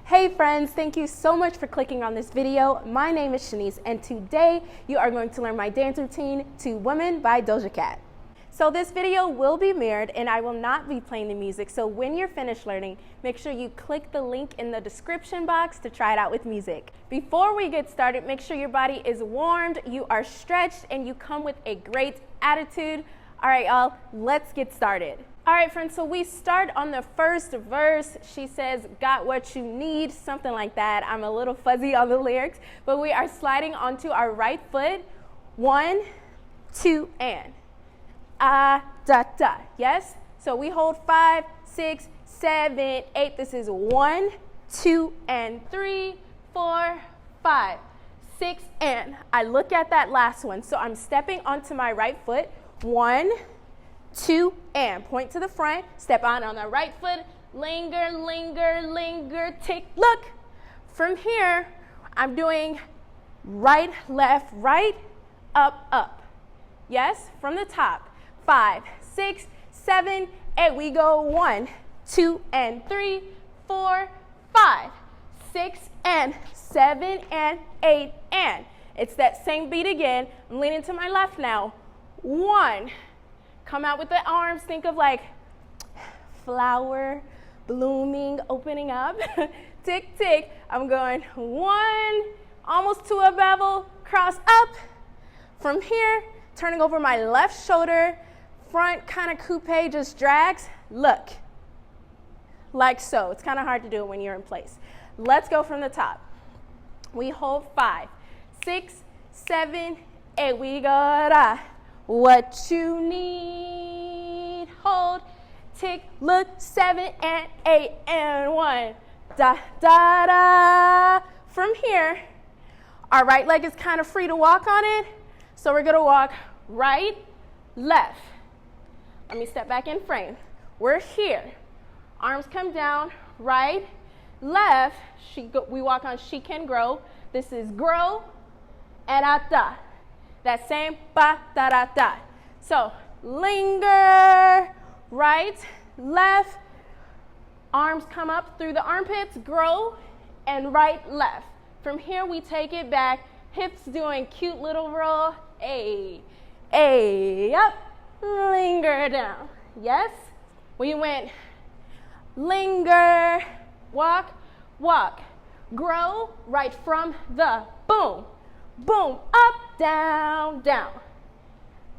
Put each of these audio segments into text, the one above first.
Hey friends, thank you so much for clicking on this video. My name is Shanice and today you are going to learn my dance routine to Women by Doja Cat. So this video will be mirrored and I will not be playing the music, so when you're finished learning, make sure you click the link in the description box to try it out with music. Before we get started, make sure your body is warmed, you are stretched, and you come with a great attitude. All right, y'all, let's get started. All right, friends, so we start on the first verse. She says, got what you need, something like that. I'm a little fuzzy on the lyrics, but we are sliding onto our right foot. 1, 2, and. Da, da, yes? So we hold 5, 6, 7, 8. This is 1, 2, and 3, 4, 5, 6, and. I look at that last one. So I'm stepping onto my right foot. 1, 2, and point to the front, step on the right foot, linger, linger, linger, tick, look. From here, I'm doing right, left, right, up, up. Yes, from the top. 5, 6, 7, 8. We go 1, 2, and 3, 4, 5, 6, and 7, and 8, and. It's that same beat again. I'm leaning to my left now. 1. Come out with the arms, think of like flower, blooming, opening up. Tick, tick. I'm going 1, almost to a bevel, cross up. From here, turning over my left shoulder, front kind of coupe, just drags. Look, like so. It's kind of hard to do it when you're in place. Let's go from the top. We hold 5, 6, 7, 8. We go da. What you need, hold, tick, look, 7, and 8, and 1, da, da, da. From here, our right leg is kind of free to walk on it, so we're gonna walk right, left. Let me step back in frame. We're here. Arms come down, right, left. We walk on she can grow. This is grow, and da. That same ba da da da. So linger, right, left, arms come up through the armpits, grow, and right, left. From here we take it back, hips doing cute little roll, a, up, linger down. Yes, we went linger, walk, walk, grow, right from the boom. Boom, up, down, down.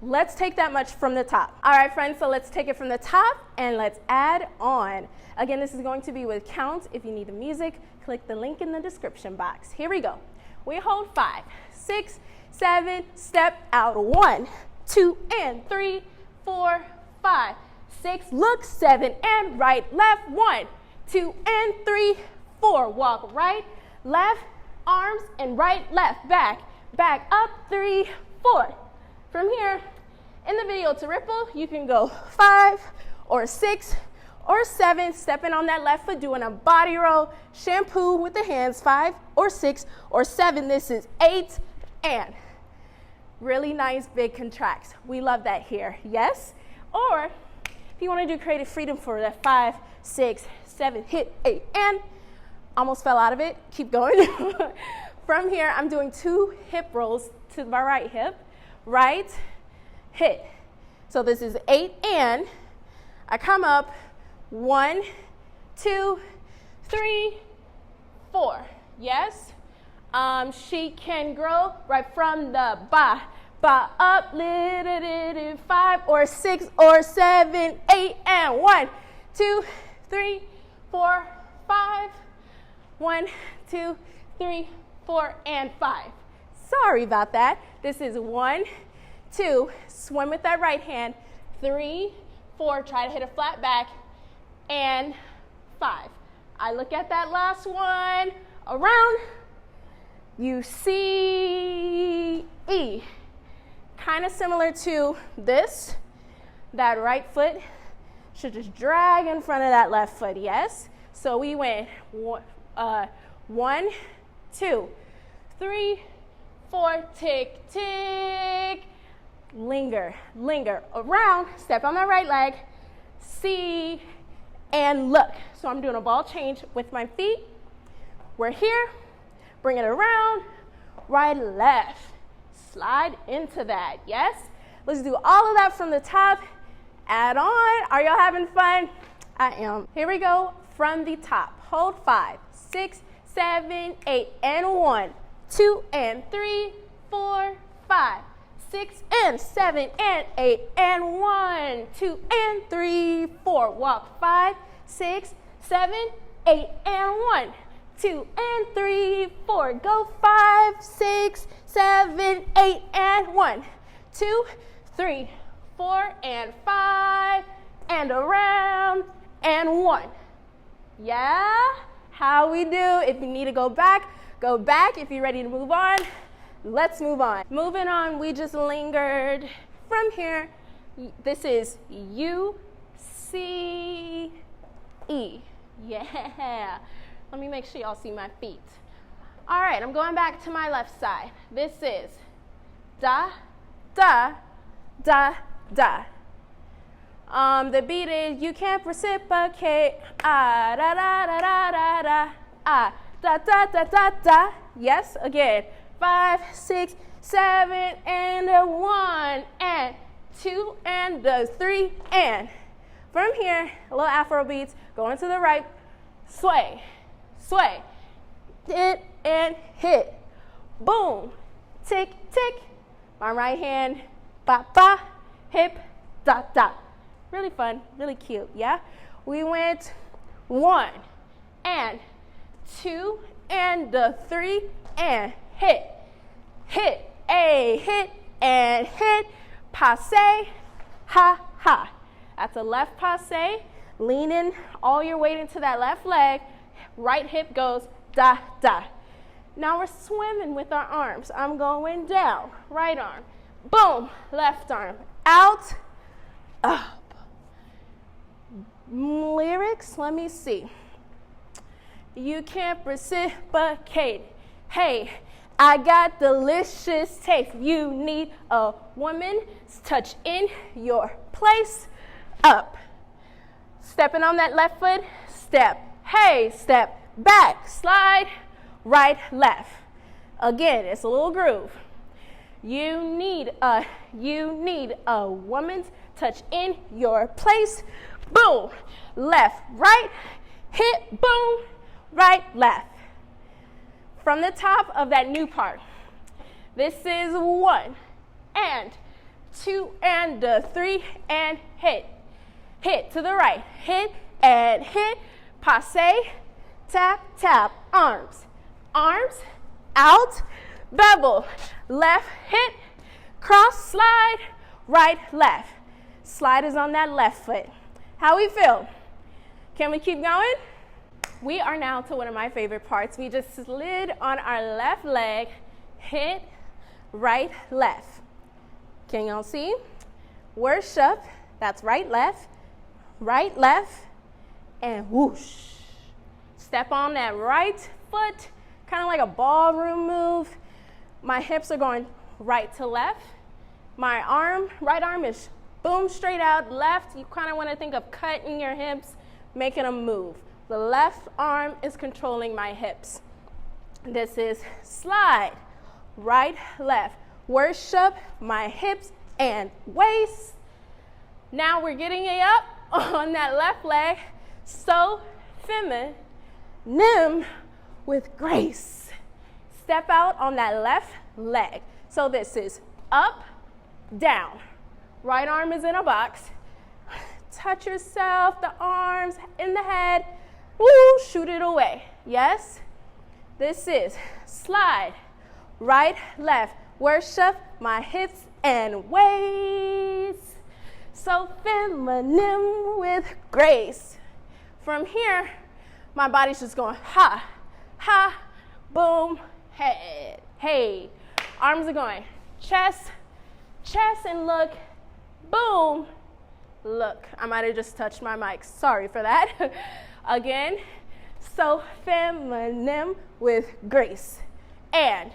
Let's take that much from the top. All right, friends, so let's take it from the top and let's add on. Again, this is going to be with counts. If you need the music, click the link in the description box. Here we go. We hold 5, 6, 7, step out. 1, 2, and 3, 4, 5, 6, look, 7, and right, left. 1, 2, and 3, 4. Walk right, left, arms, and right, left, back. Back up, 3, 4. From here, in the video to ripple, you can go 5 or 6 or 7, stepping on that left foot, doing a body roll, shampoo with the hands, 5 or 6 or 7. This is 8, and really nice big contracts. We love that here, yes? Or if you want to do creative freedom for that 5, 6, 7, hit 8, and almost fell out of it, keep going. From here, I'm doing 2 hip rolls to my right hip, right, hit. So this is 8, and I come up, 1, 2, 3, 4. Yes? She can grow right from the ba, up, 5 or 6 or 7, 8, and 1, 2, 3, 4, 5. 1, 2, 3, 4, and 5. Sorry about that. This is 1, 2, swim with that right hand, 3, 4, try to hit a flat back, and 5. I look at that last one, around, you see, E. Kind of similar to this, that right foot should just drag in front of that left foot, yes? So we went 1, 2, 3, 4, tick, tick, linger, linger, around, step on my right leg, see, and look. So I'm doing a ball change with my feet, We're here, bring it around, right, left. Slide into that, yes? Let's do all of that from the top. Add on. Are y'all having fun? I am. Here we go from the top. Hold 5, 6, 7, 8, and 1, 2, and 3, 4, 5, 6, and 7, and 8, and 1, 2, and 3, 4. Walk 5, 6, 7, 8, and 1, 2, and 3, 4. Go 5, 6, 7, 8, and 1, 2, 3, 4, and 5, and around, and 1. Yeah? How we do? If you need to go back, go back. If you're ready to move on, let's move on. Moving on, we just lingered from here. This is U, C, E. Yeah. Let me make sure y'all see my feet. All right, I'm going back to my left side. This is da, da, da, da. The beat is you can't reciprocate. Ah, da, da, da, da, da, da. Ah, da, da, da, da, da. Yes, again. 5, 6, 7, and a 1, and 2, and a 3, and. From here, a little Afro beats, going to the right, sway, sway, hit, and hit. Boom, tick, tick. My right hand, ba, ba, hip, da, da. Really fun, really cute, yeah? We went 1, and 2, and the 3, and hit, hit, a hit, and hit, passe, ha, ha. That's a left passe, leaning all your weight into that left leg, right hip goes da, da. Now we're swimming with our arms. I'm going down, right arm, boom, left arm, out, up. Lyrics, let me see. You can't reciprocate. Hey, I got delicious taste. You need a woman's touch in your place. Up. Stepping on that left foot, step. Hey, step back, slide, right, left. Again, it's a little groove. You need a woman's touch in your place. Boom, left, right, hit, boom, right, left. From the top of that new part, this is 1, and 2, and 3, and hit. Hit to the right, hit, and hit, passe, tap, tap, arms. Arms, out, bevel, left, hit, cross, slide, right, left. Slide is on that left foot. How we feel? Can we keep going? We are now to one of my favorite parts. We just slid on our left leg, hit, right, left. Can y'all see? Worship, that's right, left, and whoosh. Step on that right foot, kind of like a ballroom move. My hips are going right to left. My right arm is boom, straight out, left. You kind of want to think of cutting your hips, making them move. The left arm is controlling my hips. This is slide, right, left. Worship my hips and waist. Now we're getting it up on that left leg. So feminine with grace. Step out on that left leg. So this is up, down. Right arm is in a box. Touch yourself, the arms in the head. Woo, shoot it away. Yes? This is slide, right, left. Worship my hips and waist. So feminine with grace. From here, my body's just going ha, ha, boom, head, hey. Arms are going chest, chest, and look, boom, look. I might have just touched my mic. Sorry for that. Again, so feminine with grace. And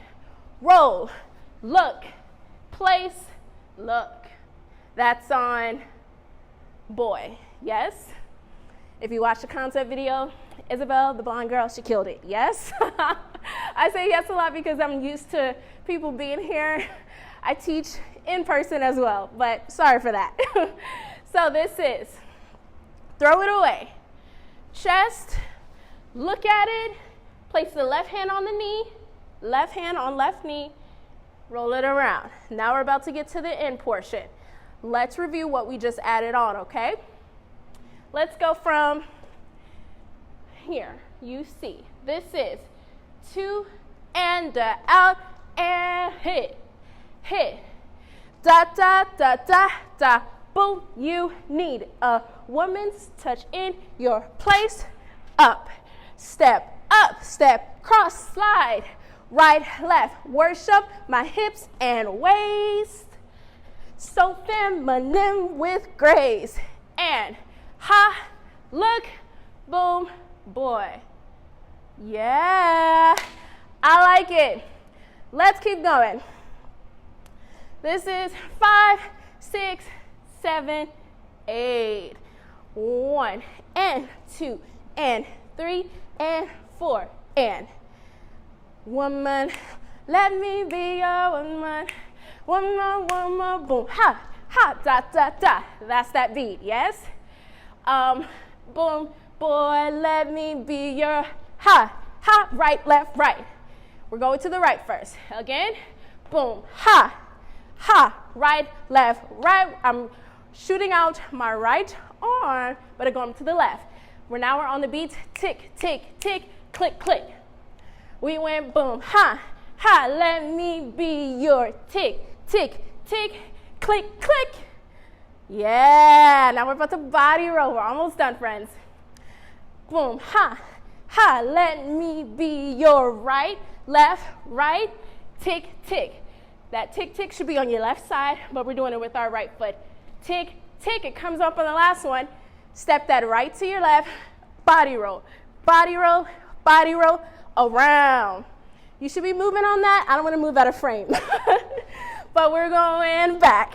roll, look, place, look. That's on boy, yes? If you watch the concept video, Isabel, the blonde girl, she killed it. Yes? I say yes a lot because I'm used to people being here. I teach in person as well, but sorry for that. So this is throw it away. Chest, look at it, place the left hand on the knee, left hand on left knee, roll it around. Now we're about to get to the end portion. Let's review what we just added on, okay? Let's go from here. You see, this is 2 and out and hit, hit. Da, da, da, da, da. Boom, you need a woman's touch in your place. Up, step, cross, slide. Right, left, worship my hips and waist. So feminine with grace. And ha, look, boom, boy. Yeah, I like it. Let's keep going. This is 5, 6, 7, 8. 1 and 2 and 3 and 4 and woman, let me be your woman. Woman, woman, boom, ha, ha, da, da, da. That's that beat, yes? Boom, boy, let me be your ha, ha, right, left, right. We're going to the right first. Again, boom, ha, ha, right, left, right. I'm shooting out my right arm, but I'm going to the left. We're on the beat, tick, tick, tick, click, click. We went boom, ha, ha, let me be your tick, tick, tick, click, click. Yeah, now we're about to body roll. We're almost done, friends. Boom, ha, ha, let me be your right, left, right, tick, tick. That tick, tick should be on your left side, but we're doing it with our right foot. Tick, tick, it comes up on the last one. Step that right to your left, body roll, around. You should be moving on that. I don't want to move out of frame. But we're going back,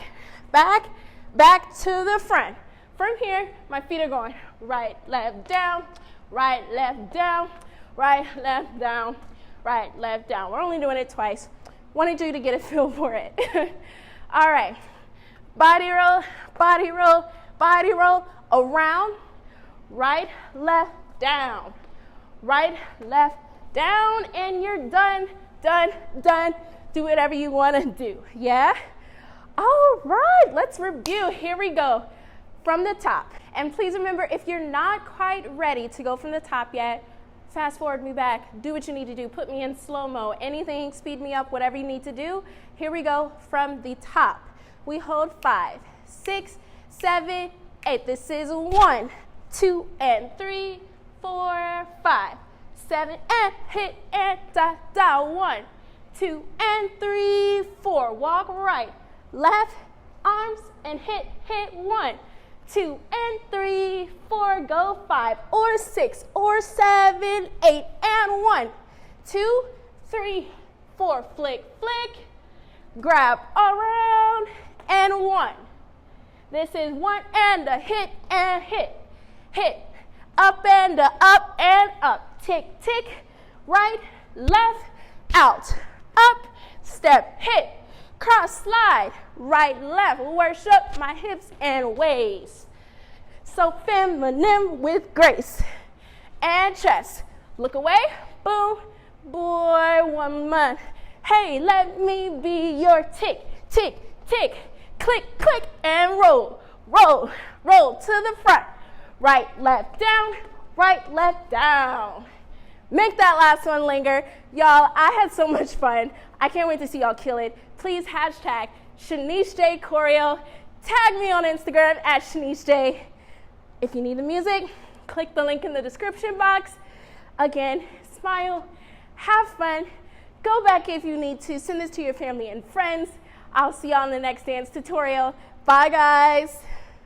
back to the front. From here, my feet are going right, left, down, right, left, down, right, left, down, right, left, down. We're only doing it twice. Wanted you to get a feel for it. All right. Body roll, around, right, left, down, right, left, down, and you're done. Do whatever you want to do, yeah? All right, let's review. Here we go from the top. And please remember, if you're not quite ready to go from the top yet, fast forward me back, do what you need to do, put me in slow-mo, anything, speed me up, whatever you need to do. Here we go from the top. We hold 5, 6, 7, 8. This is 1, 2, and 3, 4, 5, 7, and hit, and da, da. 1, 2, and 3, 4. Walk right, left, arms, and hit, 1, 2, and 3, 4. Go 5, or 6, or 7, 8, and 1, 2, 3, 4. Flick, flick, grab around, and 1. This is 1 and a hit, up and a up and up. Tick, tick, right, left, out, up, step, hit, cross, slide, right, left, worship my hips and waist. So feminine with grace. And chest, look away, boom, boy, woman. Hey, let me be your tick, tick, tick, click, click, and roll, roll, roll to the front. Right, left, down, right, left, down. Make that last one linger. Y'all, I had so much fun. I can't wait to see y'all kill it. Please hashtag ShaniceJChoreo. Tag me on Instagram at ShaniceJ. If you need the music, click the link in the description box. Again, smile, have fun, go back if you need to, send this to your family and friends. I'll see y'all in the next dance tutorial. Bye, guys.